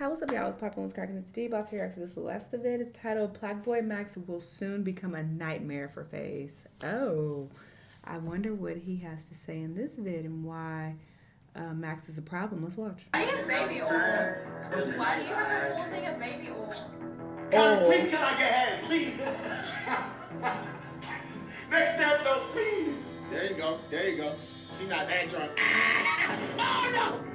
Hi, what's up, y'all? It's Papa was cracking. It's D-Boss here after this last of it. It's titled PlaqueBoy Max will soon become a nightmare for FaZe. Oh, I wonder what he has to say in this vid and why Max is a problem. Let's watch. I have baby oil. Why do you have a whole thing of baby oil? Please, can I get head? Please. Next step, though, please. There you go. There you go. She not that drunk. Oh, no.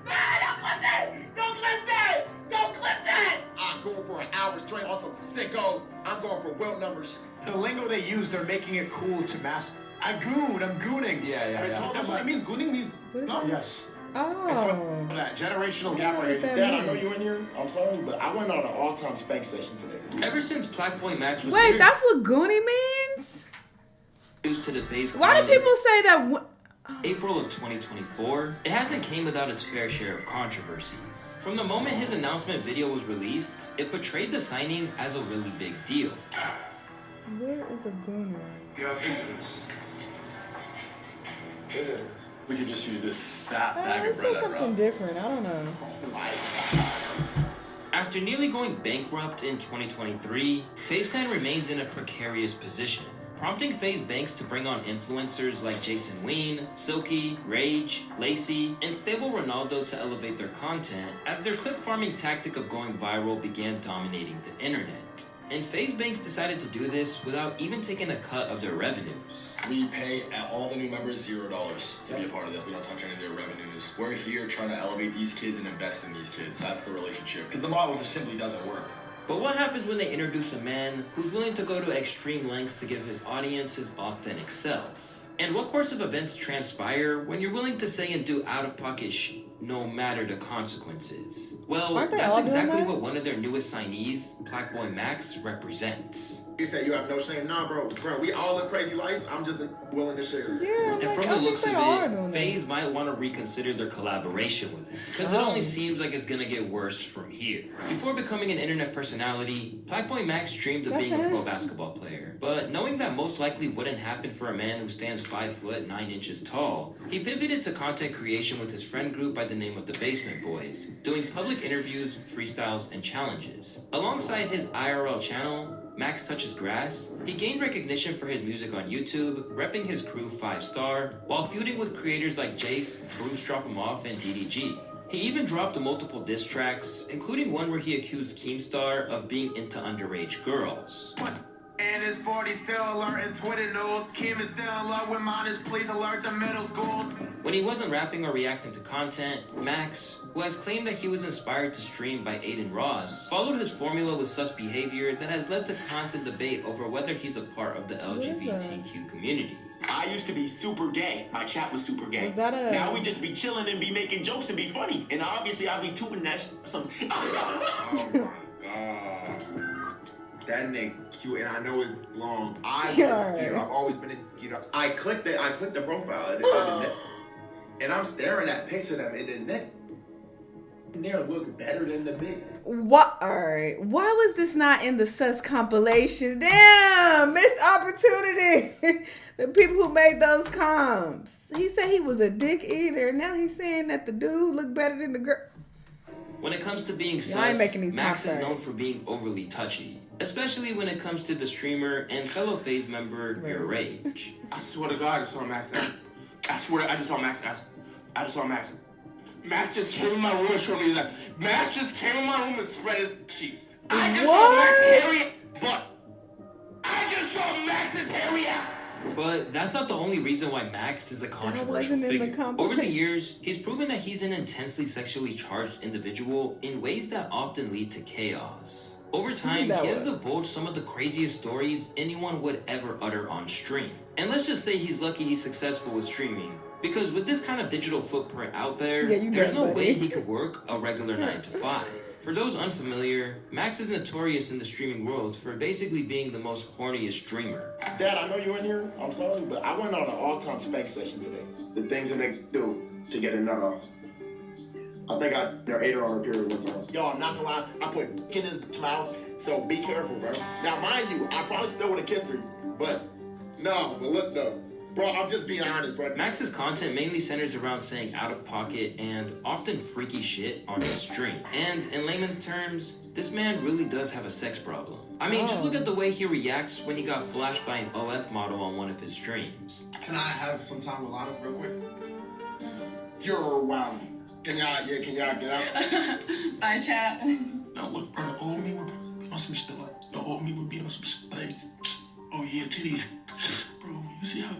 Don't clip that. Don't clip that. Don't clip that. I'm going for an hour straight on some sicko. I'm going for Wilt numbers. The lingo they use, they're making it cool to mask. I'm gooning. Yeah. That's what it means. Gooning means. No. Yes. Oh. It's from that generational gap right here. Dad, I know you in here. I'm sorry, but I went on an all-time spank session today. Ever since PlaqueBoy Max was Wait, that's what Gooning means? introduced to the FaZe Clan Why do people say that? April of 2024, it hasn't came without its fair share of controversies. From the moment his announcement video was released, it portrayed the signing as a really big deal. Where is a Gooner? You have visitors. Visitors? We could just use this fat bag This of bread is something different. I don't know. After nearly going bankrupt in 2023, FaZe Clan remains in a precarious position, prompting FaZe Banks to bring on influencers like Jason Ween, Silky, Rage, Lacey, and Stable Ronaldo to elevate their content as their clip farming tactic of going viral began dominating the internet. And FaZe Banks decided to do this without even taking a cut of their revenues. We pay all the new members $0 to be a part of this. We don't touch any of their revenues. We're here trying to elevate these kids and invest in these kids. That's the relationship. Because the model just simply doesn't work. But what happens when they introduce a man who's willing to go to extreme lengths to give his audience his authentic self? And what course of events transpire when you're willing to say and do out-of-pocket no matter the consequences? Well, that's exactly what one of their newest signees, PlaqueBoy Max, represents. You say you have no shame? Nah, bro, we all live crazy lives. I'm just willing to share. Yeah, And from the looks of it, FaZe might want to reconsider their collaboration with him, because it only seems like it's gonna get worse from here. Before becoming an internet personality, PlaqueBoy Max dreamed of being a pro basketball player. But knowing that most likely wouldn't happen for a man who stands 5 foot 9 inches tall, he pivoted to content creation with his friend group by the name of the Basement Boys, doing public interviews, freestyles, and challenges. Alongside his IRL channel, Max Touches Grass, he gained recognition for his music on YouTube, repping his crew 5-star, while feuding with creators like Jace, Bruce Drop 'Em Off, and DDG. He even dropped multiple diss tracks, including one where he accused Keemstar of being into underage girls. And his 40 still alerting Twitter news. Kim is still in love with minors, please alert the middle schools. When he wasn't rapping or reacting to content, Max, who has claimed that he was inspired to stream by Aiden Ross, followed his formula with sus behavior that has led to constant debate over whether he's a part of the LGBTQ community. I used to be super gay. My chat was super gay. that Now we just be chilling and be making jokes and be funny. And obviously I'll be tooting that some. Oh my God. That nigga cute, and I know it's long. I've always been, I clicked the profile, and I'm staring at pics of them, and the neck, they look better than the big. What? All right. Why was this not in the sus compilations? Damn, missed opportunity. The people who made those comps. He said he was a dick eater. Now he's saying that the dude looked better than the girl. When it comes to being sus, Max is known for being overly touchy, especially when it comes to the streamer and fellow FaZe member, Rage. I swear to God, I just saw Max. I swear, I just saw Max. I just saw Max. Max just came in my room and showed me that. Max just came in my room and spread his cheeks. I just saw Max hairy butt. I just saw Max's hairy ass. But that's not the only reason why Max is a controversial figure. Over the years, he's proven that he's an intensely sexually charged individual in ways that often lead to chaos. Over time, he has divulged some of the craziest stories anyone would ever utter on stream. And let's just say he's lucky he's successful with streaming. Because with this kind of digital footprint out there, there's no way he could work a regular 9 to 5. For those unfamiliar, Max is notorious in the streaming world for basically being the most horniest streamer. Dad, I know you in here. I'm sorry, but I went on an all-time spank session today. The things that they do to get a nut off. I think I ate her on her period one time. Yo, I'm not gonna lie. I put in his mouth, so be careful, bro. Now, mind you, I probably still would have kissed her, but no. But look though, Bro, I'm just being honest, bro. Max's content mainly centers around saying out of pocket and often freaky shit on his stream. And in layman's terms, this man really does have a sex problem. I mean, just look at the way he reacts when he got flashed by an OF model on one of his streams. Can I have some time with Lana real quick? Yes. You're wild. Can y'all get out? Bye, chat. No, look, bro, the old me would be on some shit like, the old me would be on some shit like, oh yeah, titty. Bro, you see how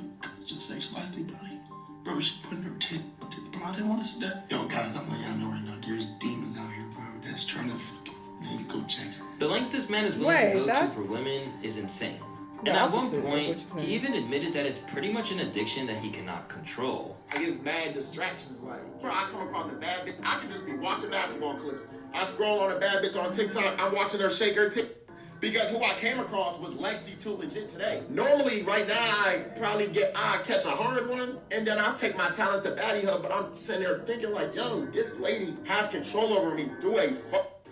just sexualized their body? Bro, she putting her tit. Bro, I didn't want to see that. Yo, guys, I'm letting y'all know right now, there's demons out here, bro, that's trying to fucking, man, you go check it. The lengths this man is willing to go to for women is insane. And at one point, he even admitted that it's pretty much an addiction that he cannot control. Like, it's mad distractions. Like, bro, I come across a bad bitch. I could just be watching basketball clips. I scroll on a bad bitch on TikTok. I'm watching her shake her tit. Because who I came across was Lexi Too Legit today. Normally, right now, I catch a hard one, and then I take my talents to baddie her, but I'm sitting there thinking like, yo, this lady has control over me through a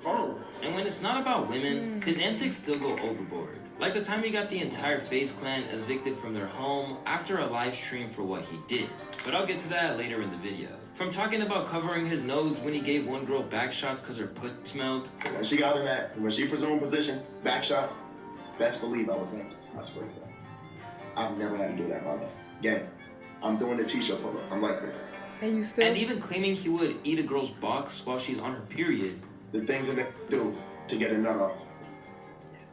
phone. And when it's not about women, his antics still go overboard. Like the time he got the entire FaZe Clan evicted from their home after a live stream for what he did. But I'll get to that later in the video. From talking about covering his nose when he gave one girl back shots because her put smelled. When she got in that, when she presumed position, back shots, best believe I was in. I swear to God. I've never had to do that, brother. Gang, I'm doing the t-shirt pull-up. I'm like that. And even claiming he would eat a girl's box while she's on her period. The things that they do to get a nut off.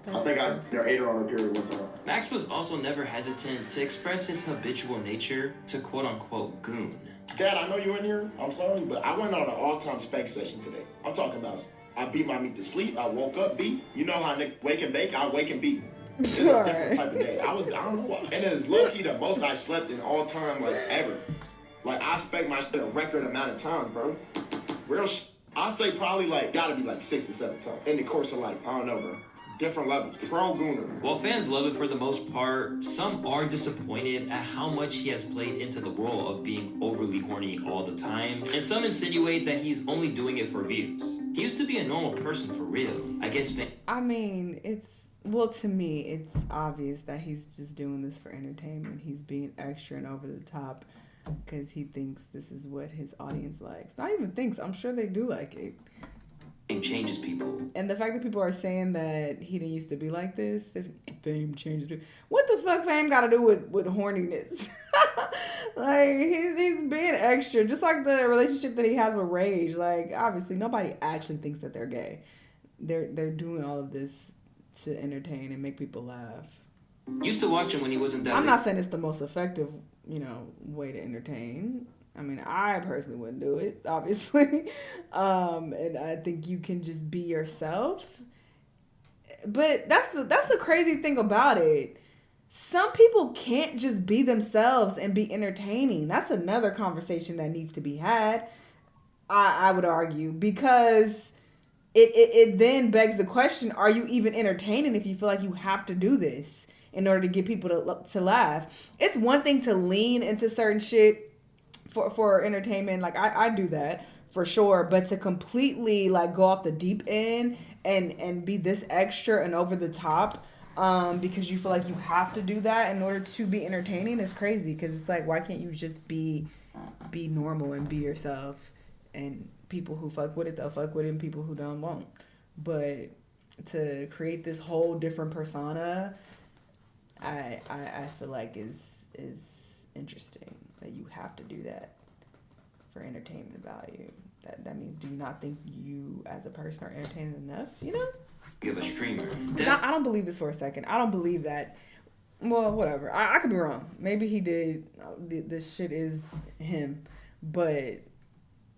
I think I ate her on her period one time. Max was also never hesitant to express his habitual nature to quote-unquote goon. Dad, I know you're in here. I'm sorry, but I went on an all-time spank session today. I'm talking about, I beat my meat to sleep. I woke up beat. You know how Nick wake and bake? I wake and beat. It's a different type of day. I don't know why. And it's low-key the most I slept in all time, like, ever. Like, I spanked my shit a record amount of time, bro. Real I'd say probably, like, gotta be, like, 6 to 7 times. In the course of, like, I don't know, bro. Different levels. Pro gooner. While fans love it for the most part, some are disappointed at how much he has played into the role of being overly horny all the time, and some insinuate that he's only doing it for views. He used to be a normal person for real. I guess I mean, to me, it's obvious that he's just doing this for entertainment. He's being extra and over the top because he thinks this is what his audience likes. Not even thinks, I'm sure they do like it. Fame changes people. And the fact that people are saying that he didn't used to be like this, fame changes people. What the fuck fame got to do with horniness? Like, he's being extra. Just like the relationship that he has with Rage. Like, obviously, nobody actually thinks that they're gay. They're doing all of this to entertain and make people laugh. Used to watch him when he wasn't that I'm not saying it's the most effective, way to entertain. I mean, I personally wouldn't do it, obviously. And I think you can just be yourself. But that's the crazy thing about it. Some people can't just be themselves and be entertaining. That's another conversation that needs to be had, I would argue, because it then begs the question, are you even entertaining if you feel like you have to do this in order to get people to laugh? It's one thing to lean into certain shit for entertainment. Like, I do that for sure, but to completely like go off the deep end and be this extra and over the top because you feel like you have to do that in order to be entertaining is crazy. Because it's like, why can't you just be normal and be yourself? And people who fuck with it, they'll fuck with it, and people who don't won't. But to create this whole different persona, I feel like is interesting that you have to do that for entertainment value. That means, do you not think you as a person are entertaining enough? Give a streamer. I don't believe this for a second. I don't believe that. Well, whatever. I could be wrong. Maybe he did. This shit is him, but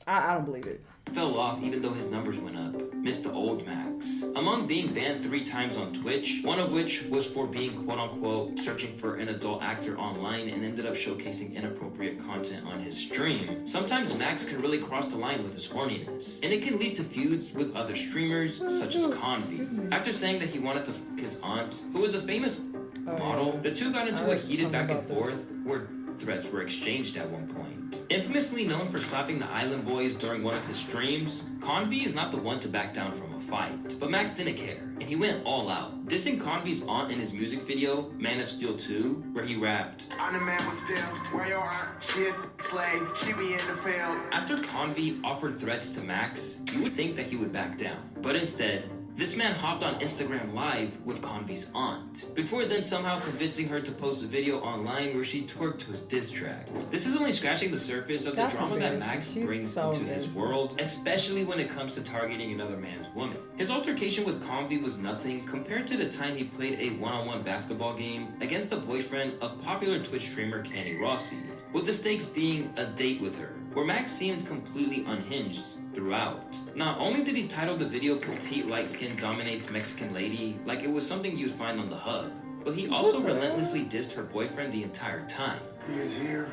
I don't believe it. Fell off even though his numbers went up. Missed the old Max. Among being banned 3 times on Twitch, one of which was for being quote-unquote searching for an adult actor online and ended up showcasing inappropriate content on his stream. Sometimes Max can really cross the line with his horniness, and it can lead to feuds with other streamers such as Convy. After saying that he wanted to fuck his aunt, who is a famous model, the two got into a heated back and forth where threats were exchanged at one point. Infamously known for slapping the Island Boys during one of his streams, Convy is not the one to back down from a fight. But Max didn't care, and he went all out, dissing Convy's aunt in his music video, Man of Steel 2, where he rapped, I'm the man with still, where your aunt, she is slave, she be in the field. After Convy offered threats to Max, you would think that he would back down. But instead, this man hopped on Instagram Live with Convy's aunt, before then somehow convincing her to post a video online where she twerked to his diss track. This is only scratching the surface of the drama that Max brings into his world, especially when it comes to targeting another man's woman. His altercation with Convy was nothing compared to the time he played a one-on-one basketball game against the boyfriend of popular Twitch streamer Kenny Rossi, with the stakes being a date with her, where Max seemed completely unhinged throughout. Not only did he title the video Petite Light Skin Dominates Mexican Lady like it was something you'd find on the hub, but he also relentlessly dissed her boyfriend the entire time. He is here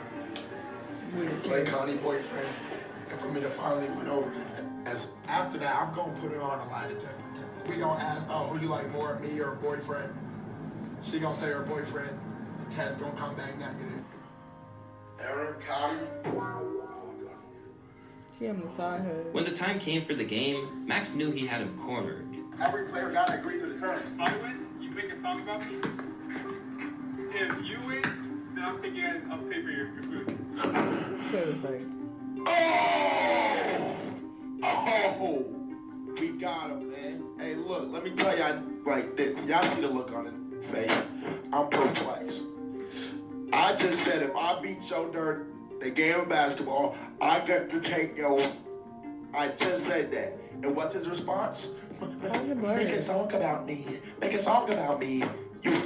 to play Connie boyfriend, and for me to finally win over that. As after that, I'm gonna put her on a lie detector. We gonna ask, oh, who you like more, me or boyfriend? She gonna say her boyfriend. The test gonna come back negative. Aaron, Connie. She having a side hug. When the time came for the game, Max knew he had him cornered. Every player got to agree to the terms. If I win, you make a song about me. If you win, then I'm taking I'll pay for your food. It's clearly fake. Oh, we got him, man. Hey, look, let me tell y'all like this. Y'all see the look on his face. I'm perplexed. I just said if I beat your dirt the game of basketball, I got to take your. I just said that. And what's his response? Make a song about me. Make a song about me. You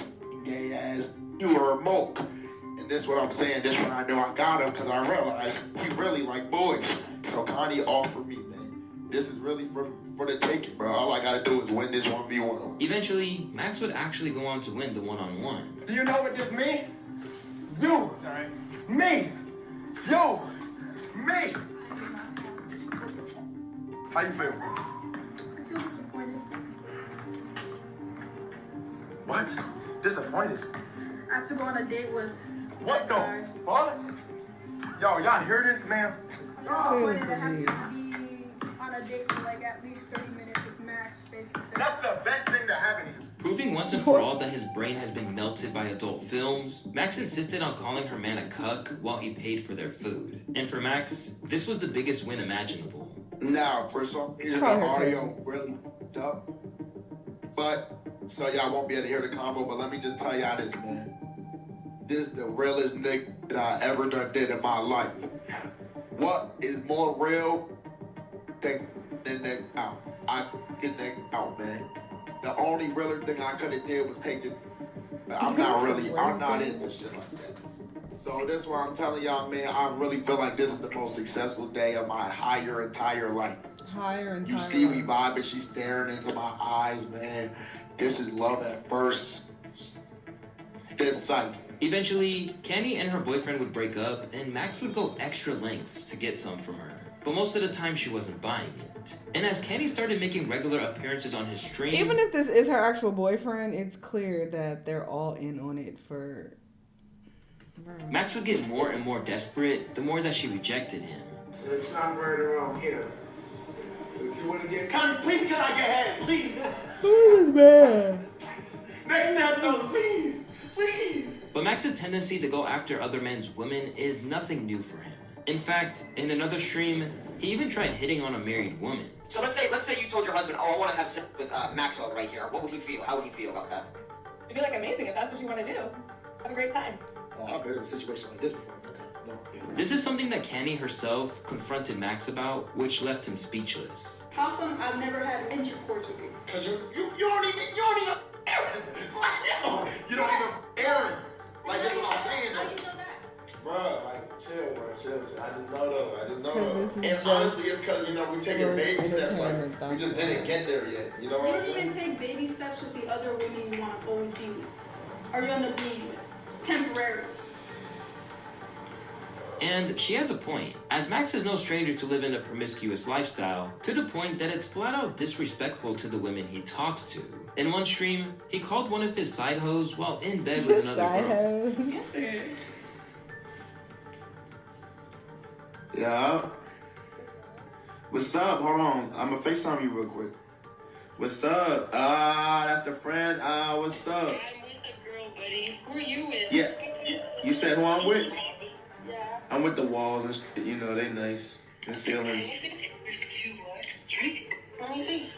gay ass. You a remote. And this is what I'm saying. This when I know I got him because I realized he really like boys. So Connie offered me, man. This is really for the taking, bro. All I gotta do is win this 1v1. Eventually, Max would actually go on to win the one-on-one. Do you know what this means? You, me, you, me. How you feel? I feel disappointed. What? Disappointed? I have to go on a date with. What the fuck? Yo, y'all hear this, man? Disappointed I have to be on a date for like at least 30 minutes with Max face to face. That's the best thing that happened to you. Proving once and for all that his brain has been melted by adult films, Max insisted on calling her man a cuck while he paid for their food. And for Max, this was the biggest win imaginable. Now, for some reason, the audio really up. But, so y'all won't be able to hear the combo, but let me just tell y'all this, man. This is the realest nigga that I ever done did in my life. What is more real than nigga out? I get nigga out, man. The only realer thing I could have did was take it. I'm not in this shit like that. So that's why I'm telling y'all, man, I really feel like this is the most successful day of my entire life. You see me vibing, she's staring into my eyes, man. This is love at first sight. Eventually, Kenny and her boyfriend would break up, and Max would go extra lengths to get some from her. But most of the time, she wasn't buying it. And as Kenny started making regular appearances on his stream... Even if this is her actual boyfriend, it's clear that they're all in on it for... Max would get more and more desperate the more that she rejected him. It's not right around here. If you want to get... Connie, please get out your head, please. Oh, man. Next step, no, please, please. But Max's tendency to go after other men's women is nothing new for him. In fact, in another stream, he even tried hitting on a married woman. So let's say you told your husband, oh, I want to have sex with Maxwell right here. What would he feel? How would he feel about that? It'd be like amazing if that's what you want to do. Have a great time. Oh, I've been in a situation like this before. This is something that Kenny herself confronted Max about, which left him speechless. How come I've never had intercourse with you? Cause you don't even Aaron. You don't even Aaron. Like that's what I'm saying. How do you know that? Bro, like chill. I just know though. This is And honestly, it's cause we taking baby steps. Like we just didn't get there yet. You know what I'm You don't saying? even take baby steps with the other women you want to always be with. Or you end up being with. Temporary. And she has a point, as Max is no stranger to living a promiscuous lifestyle, to the point that it's flat out disrespectful to the women he talks to. In one stream, he called one of his side hoes while in bed with another girl. Yeah. What's up? Hold on. I'm gonna FaceTime you real quick. What's up? That's the friend. What's up? I'm with a girl, buddy. Who are you with? Yeah. You said who I'm with? Yeah. I'm with the walls and shit. You know, they nice. The ceilings. There's two what? Drinks? Let me see.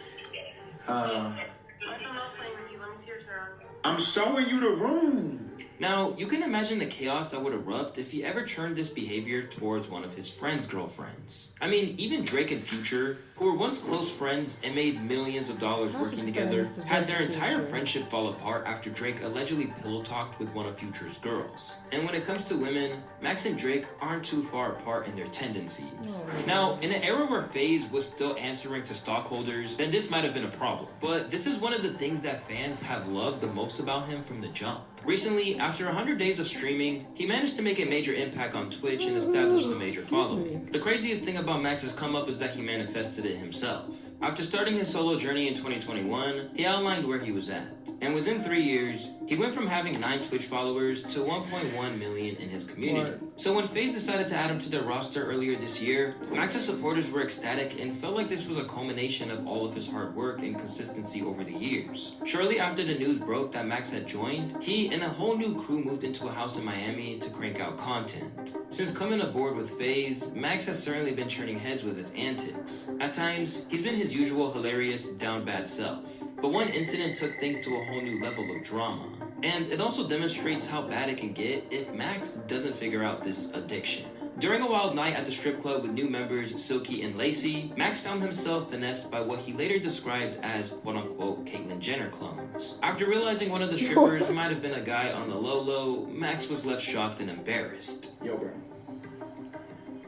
Uh, I'm not playing with you. Let me see your surroundings. I'm showing you the room. Now, you can imagine the chaos that would erupt if he ever turned this behavior towards one of his friend's girlfriends. I mean, even Drake and Future, who were once close friends and made millions of dollars working together, had their entire friendship fall apart after Drake allegedly pillow talked with one of Future's girls. And when it comes to women, Max and Drake aren't too far apart in their tendencies. Now, in an era where FaZe was still answering to stockholders, then this might have been a problem. But this is one of the things that fans have loved the most about him from the jump. Recently, after 100 days of streaming, he managed to make a major impact on Twitch and established a major following. The craziest thing about Max's come up is that he manifested it himself. After starting his solo journey in 2021, he outlined where he was at. And within 3 years, he went from having 9 Twitch followers to 1.1 million in his community. So when FaZe decided to add him to their roster earlier this year, Max's supporters were ecstatic and felt like this was a culmination of all of his hard work and consistency over the years. Shortly after the news broke that Max had joined, he and a whole new crew moved into a house in Miami to crank out content. Since coming aboard with FaZe, Max has certainly been turning heads with his antics. At times, he's been his usual hilarious, down bad self. But one incident took things to a whole new level of drama. And it also demonstrates how bad it can get if Max doesn't figure out this addiction. During a wild night at the strip club with new members Silky and Lacey, Max found himself finessed by what he later described as quote-unquote Caitlyn Jenner clones. After realizing one of the strippers might have been a guy on the low-low, Max was left shocked and embarrassed. Yo, bro.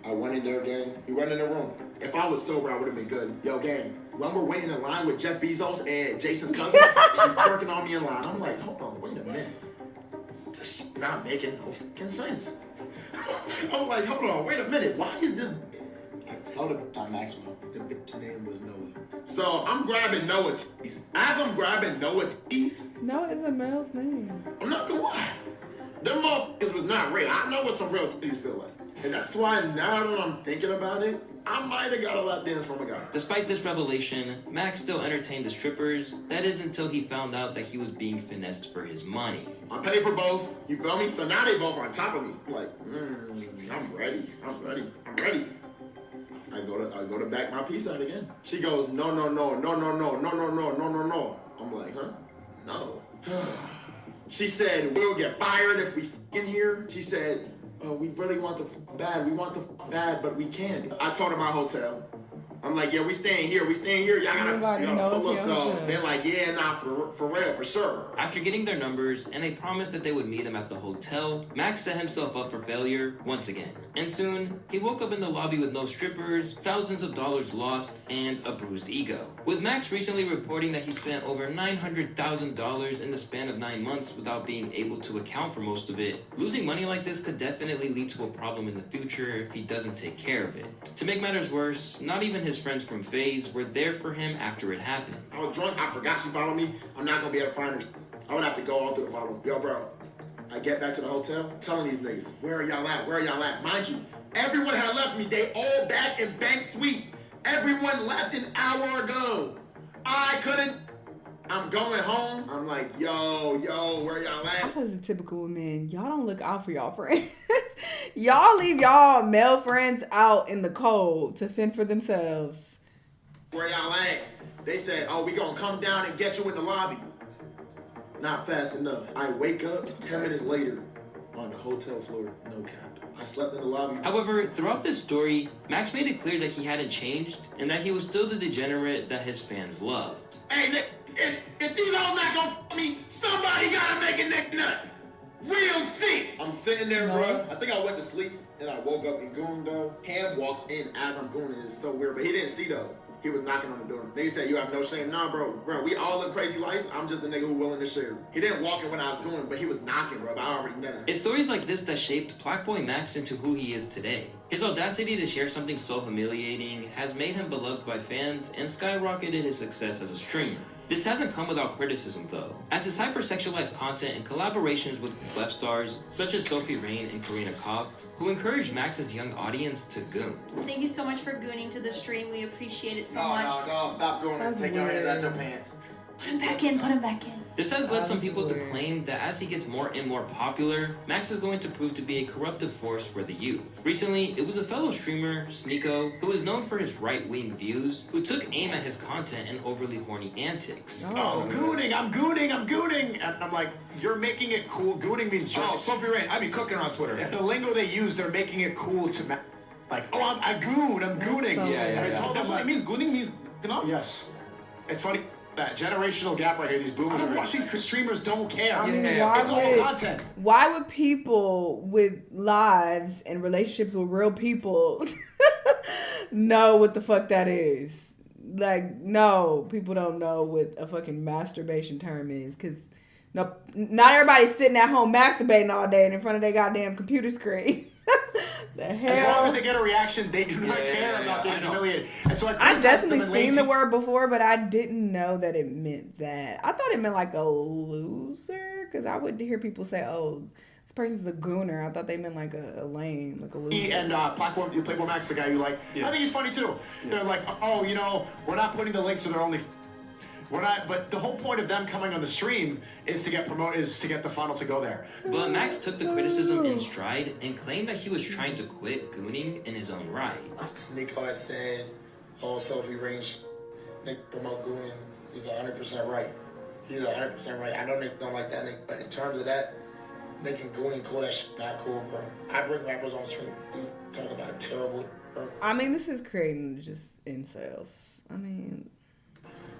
I went in there, gang. We went in the room. If I was sober, I would have been good. Yo, gang. When we're waiting in line with Jeff Bezos and Jason's cousin, she's twerking on me in line. I'm like, hold on, wait a minute. This is not making no fucking sense. I'm like, hold on, wait a minute. Why is this? I tell the bitch I'm Maxwell. The bitch's name was Noah. So I'm grabbing Noah titties. As I'm grabbing Noah titties, Noah is a male's name. I'm not gonna lie. Them motherfuckers was not real. I know what some real titties feel like. And that's why now that I'm thinking about it, I might have got a lap dance from a guy. Despite this revelation, Max still entertained the strippers. That is until he found out that he was being finessed for his money. I paid for both, you feel me? So now they both are on top of me. I'm like, I'm ready. I go to back my piece out again. She goes, no. I'm like, huh? No. She said, we'll get fired if we in here. She said, we really want the bad. We want the bad, but we can't. I told her my hotel. I'm like, yeah, we staying here. Y'all gotta pull us up. They're like, yeah, nah, for real, for sure. After getting their numbers and they promised that they would meet him at the hotel, Max set himself up for failure once again. And soon, he woke up in the lobby with no strippers, thousands of dollars lost, and a bruised ego. With Max recently reporting that he spent over $900,000 in the span of 9 months without being able to account for most of it, losing money like this could definitely lead to a problem in the future if he doesn't take care of it. To make matters worse, not even his friends from FaZe were there for him after it happened. I was drunk, I forgot she followed me. I'm not gonna be able to find her. I would have to go all through the follow. Yo, bro, I get back to the hotel, telling these niggas, where are y'all at? Mind you, everyone had left me. They all back in Bank Suite. Everyone left an hour ago. I couldn't. I'm going home. I'm like, yo, where y'all at? That is typical men. Y'all don't look out for y'all friends. Y'all leave y'all male friends out in the cold to fend for themselves. Where y'all at? They said, oh, we gonna come down and get you in the lobby. Not fast enough. I wake up 10 minutes later on the hotel floor, no cap. I slept in the lobby. However, throughout this story, Max made it clear that he hadn't changed and that he was still the degenerate that his fans loved. Hey, if these all not gonna f me, somebody gotta make a neck nut. Real shit. I'm sitting there, bro. I think I went to sleep and I woke up in goon though. Cam walks in as I'm gooning. It's so weird, but he didn't see though. He was knocking on the door. They said, you have no shame. Nah, bro, we all live crazy lives. I'm just a nigga who willing to share. He didn't walk in when I was going, but he was knocking, bro. I already noticed. It's stories like this that shaped PlaqueBoy Max into who he is today. His audacity to share something so humiliating has made him beloved by fans and skyrocketed his success as a streamer. This hasn't come without criticism though, as his hypersexualized content and collaborations with web stars such as Sophie Rain and Karina Kopp, who encouraged Max's young audience to goon. Thank you so much for gooning to the stream. We appreciate it so much. No, stop doing it. Take your hands out your pants. Put him back in, put him back in. This has led some people to claim that as he gets more and more popular, Max is going to prove to be a corruptive force for the youth. Recently, it was a fellow streamer, Sneeko, who is known for his right-wing views, who took aim at his content and overly horny antics. Oh, gooning, I'm gooning. And I'm like, you're making it cool. Gooning means jerk. Oh, Sophie Rain, I be cooking on Twitter. The lingo they use, they're making it cool to like, oh, I'm gooning. Yeah. I told them, That's what it means. Gooning means enough. Yes. It's funny. That generational gap right here, these boomers. I don't watch these streamers don't care. I mean, It's all content. Why would people with lives and relationships with real people know what the fuck that is? Like, no, people don't know what a fucking masturbation term is, because no, not everybody's sitting at home masturbating all day and in front of their goddamn computer screen. The hell? As long as they get a reaction, they do not care about getting humiliated. And so I've definitely seen the word before, but I didn't know that it meant that. I thought it meant like a loser, because I would hear people say, "Oh, this person's a gooner." I thought they meant like a lame, like a loser. And PlaqueBoy Max, the guy you like, I think he's funny too. They're like, oh, we're not putting the links, so they're only. We're not, but the whole point of them coming on the stream is to get promoted, is to get the funnel to go there. But Max took the criticism in stride and claimed that he was trying to quit gooning in his own right. Sneeko has said, oh, Sophie Rain, Nick promote gooning. He's 100% right. He's 100% right. I know Nick don't like that, Nick, but in terms of that, making gooning cool, that shit not cool, bro. I bring rappers on stream. He's talking about terrible, bro. I mean, this is creating just incels. I mean,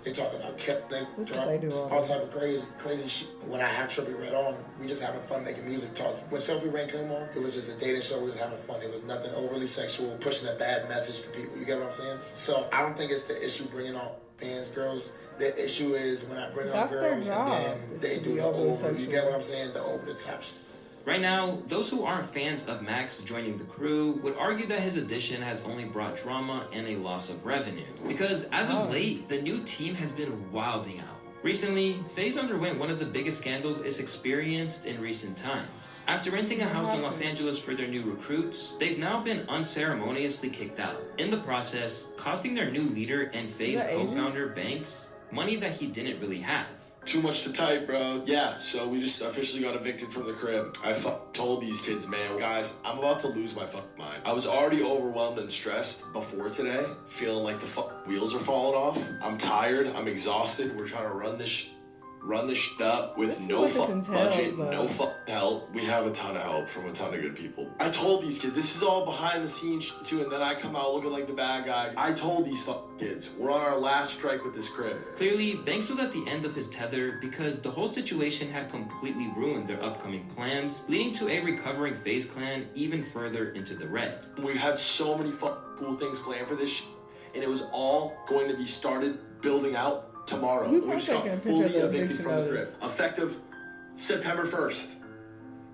they talk about kept thing, all type of crazy shit. When I have Trippie Red on, we just having fun making music, talking. When Sophie Rain came on, it was just a dating show. We was having fun. It was nothing overly sexual, pushing a bad message to people. You get what I'm saying? So I don't think it's the issue bringing on fans, girls. The issue is when I bring on girls and then they do the over. You get what I'm saying? The over the top shit. Right now, those who aren't fans of Max joining the crew would argue that his addition has only brought drama and a loss of revenue. Because as of late, the new team has been wilding out. Recently, FaZe underwent one of the biggest scandals it's experienced in recent times. After renting a house in Los Angeles for their new recruits, they've now been unceremoniously kicked out. In the process, costing their new leader and FaZe co-founder Banks money that he didn't really have. Too much to type, bro. Yeah, so we just officially got evicted from the crib. I told these kids, man, guys, I'm about to lose my mind. I was already overwhelmed and stressed before today, feeling like the wheels are falling off. I'm tired. I'm exhausted. We're trying to run this shit up with no budget, no help. We have a ton of help from a ton of good people. I told these kids, this is all behind the scenes shit too, and then I come out looking like the bad guy. I told these kids, we're on our last strike with this crib. Clearly, Banks was at the end of his tether because the whole situation had completely ruined their upcoming plans, leading to a recovering FaZe Clan even further into the red. We had so many cool things planned for this shit, and it was all going to be started building out tomorrow. We just got fully evicted from the crib. Effective September 1st.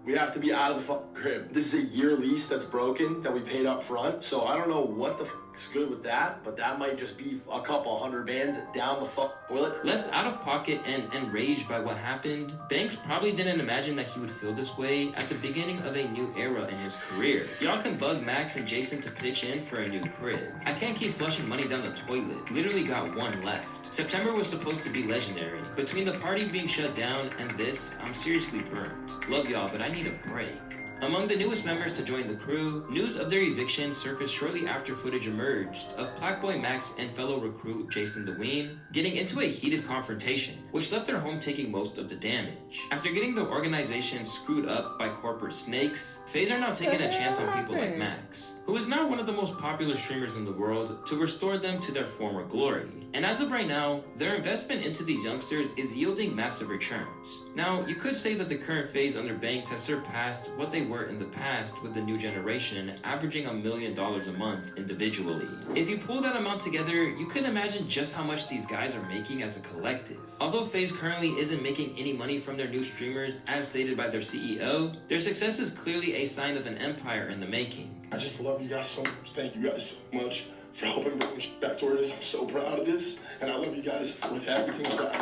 We have to be out of the crib. This is a year lease that's broken that we paid up front. So I don't know what the is good with that, but that might just be a couple $100 bands down the toilet. Left out of pocket and enraged by what happened, Banks probably didn't imagine that he would feel this way at the beginning of a new era in his career. Y'all can bug Max and Jason to pitch in for a new crib. I can't keep flushing money down the toilet. Literally got one left. September was supposed to be legendary. Between the party being shut down and this, I'm seriously burnt. Love y'all, but I need a break. Among the newest members to join the crew, news of their eviction surfaced shortly after footage emerged of PlaqueBoy Max and fellow recruit Jason DeWeen getting into a heated confrontation, which left their home taking most of the damage. After getting the organization screwed up by corporate snakes, FaZe are now taking a chance on people like Max, who is now one of the most popular streamers in the world, to restore them to their former glory. And as of right now, their investment into these youngsters is yielding massive returns. Now, you could say that the current FaZe under Banks has surpassed what they were in the past, with the new generation averaging $1 million a month individually. If you pull that amount together, you can imagine just how much these guys are making as a collective. Although FaZe currently isn't making any money from their new streamers, as stated by their CEO, their success is clearly a sign of an empire in the making. I just love you guys so much. Thank you guys so much for helping bring this back to where it is. I'm so proud of this, and I love you guys with everything inside.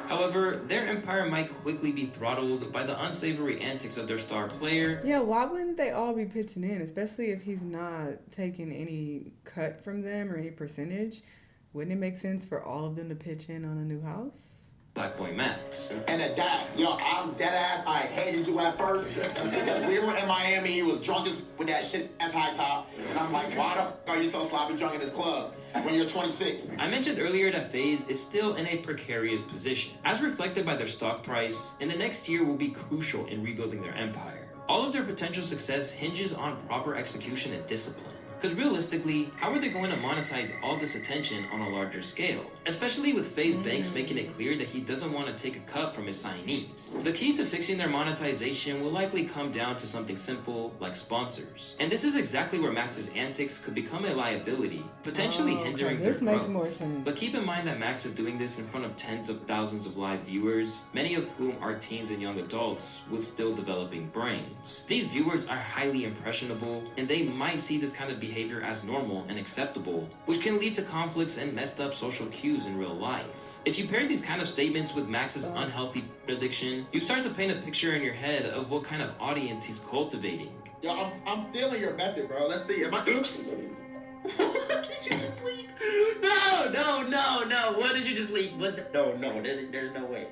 However, their empire might quickly be throttled by the unsavory antics of their star player. Yeah, why wouldn't they all be pitching in, especially if he's not taking any cut from them or any percentage? Wouldn't it make sense for all of them to pitch in on a new house? PlaqueBoy Max. And a dad, yo, I'm dead ass. I hated you at first because we were in Miami. You was drunk as with that shit ass high top, and I'm like, why the f are you so sloppy drunk in this club when you're 26? I mentioned earlier that FaZe is still in a precarious position. As reflected by their stock price, in the next year will be crucial in rebuilding their empire. All of their potential success hinges on proper execution and discipline. Because realistically, how are they going to monetize all this attention on a larger scale? Especially with FaZe Banks making it clear that he doesn't want to take a cut from his signees. The key to fixing their monetization will likely come down to something simple like sponsors. And this is exactly where Max's antics could become a liability, potentially hindering their growth. Makes more sense. But keep in mind that Max is doing this in front of tens of thousands of live viewers, many of whom are teens and young adults with still developing brains. These viewers are highly impressionable, and they might see this kind of behavior as normal and acceptable, which can lead to conflicts and messed up social cues in real life. If you pair these kind of statements with Max's unhealthy addiction, you start to paint a picture in your head of what kind of audience he's cultivating. Yo, I'm stealing your method, bro. Let's see. Am I? Oops. What did you just leak? No. What did you just leak? No, there's no way.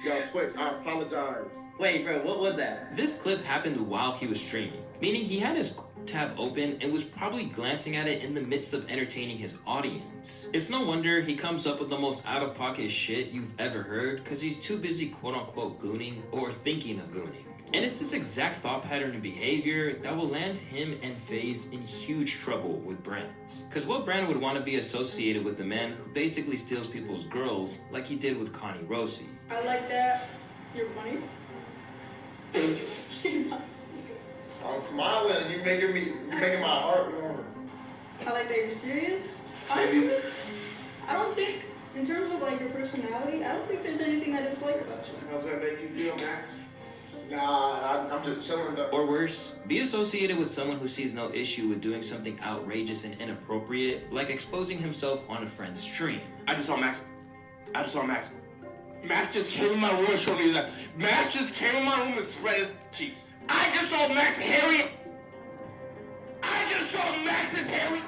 Yo, Twitch, I apologize. Wait, bro, what was that? This clip happened while he was streaming, meaning he had his tab open and was probably glancing at it in the midst of entertaining his audience. It's no wonder he comes up with the most out-of-pocket shit you've ever heard, because he's too busy quote-unquote gooning or thinking of gooning. And it's this exact thought pattern and behavior that will land him and FaZe in huge trouble with brands. Because what brand would want to be associated with a man who basically steals people's girls like he did with Connie Rossi? I like that. You're funny. I'm smiling. You're making my heart warm. I like that you're serious. Honestly, I don't think, in terms of like your personality, I don't think there's anything I dislike about you. How's that make you feel, Max? Nah, I'm just chilling though. Or worse, be associated with someone who sees no issue with doing something outrageous and inappropriate, like exposing himself on a friend's stream. I just saw Max. Max just came in my room and showed me that. Max just came in my room and spread his cheeks. I just saw Max hairy. I just saw Max's hairy.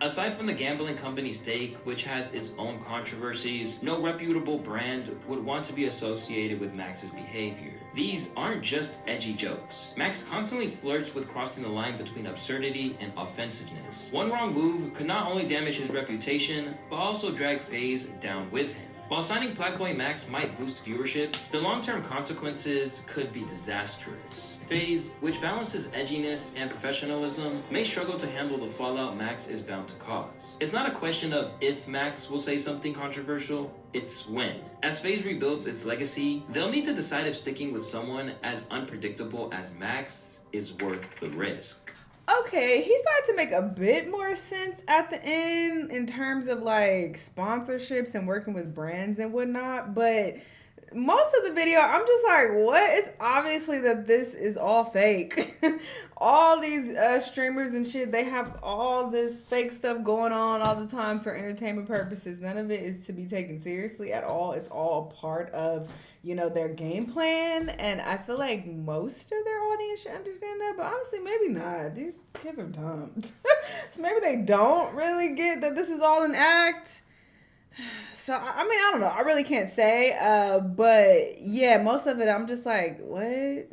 Aside from the gambling company stake, which has its own controversies, no reputable brand would want to be associated with Max's behavior. These aren't just edgy jokes. Max constantly flirts with crossing the line between absurdity and offensiveness. One wrong move could not only damage his reputation, but also drag FaZe down with him. While signing PlaqueBoy Max might boost viewership, the long-term consequences could be disastrous. FaZe, which balances edginess and professionalism, may struggle to handle the fallout Max is bound to cause. It's not a question of if Max will say something controversial, it's when. As FaZe rebuilds its legacy, they'll need to decide if sticking with someone as unpredictable as Max is worth the risk. Okay, he started to make a bit more sense at the end in terms of like sponsorships and working with brands and whatnot, but most of the video, I'm just like, what? It's obviously that this is all fake. All these streamers and shit, they have all this fake stuff going on all the time for entertainment purposes. None of it is to be taken seriously at all. It's all part of, you know, their game plan. And I feel like most of their audience should understand that. But honestly, maybe not. These kids are dumb. So maybe they don't really get that this is all an act. So, I mean, I don't know. I really can't say. But, yeah, most of it, I'm just like, what?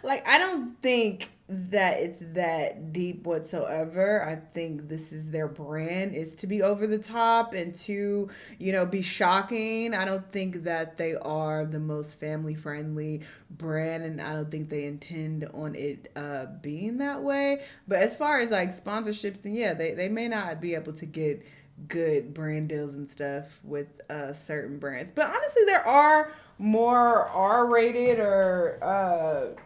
Like, I don't think that it's that deep whatsoever. I think this is their brand, is to be over the top and to, you know, be shocking. I don't think that they are the most family-friendly brand, and I don't think they intend on it being that way. But as far as, like, sponsorships, and yeah, they may not be able to get good brand deals and stuff with certain brands, but honestly there are more R-rated or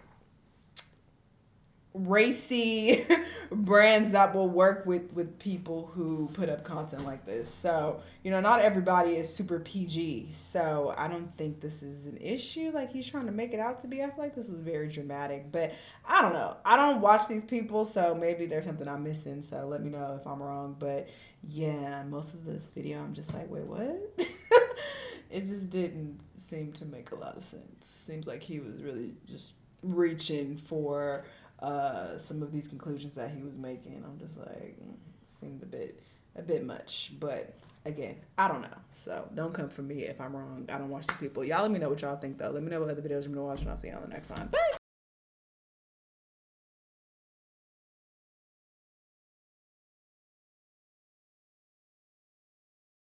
racy brands that will work with people who put up content like this. So, you know, not everybody is super PG. So I don't think this is an issue like he's trying to make it out to be. I feel like this is very dramatic, but I don't know. I don't watch these people, so maybe there's something I'm missing. So let me know if I'm wrong. But yeah, most of this video I'm just like, wait, what? It just didn't seem to make a lot of sense. Seems like he was really just reaching for some of these conclusions that he was making. I'm just like, seemed a bit much, but again, I don't know. So don't come for me if I'm wrong. I don't watch these people. Y'all let me know what y'all think though. Let me know what other videos you're gonna watch, and I'll see you on the next one. Bye.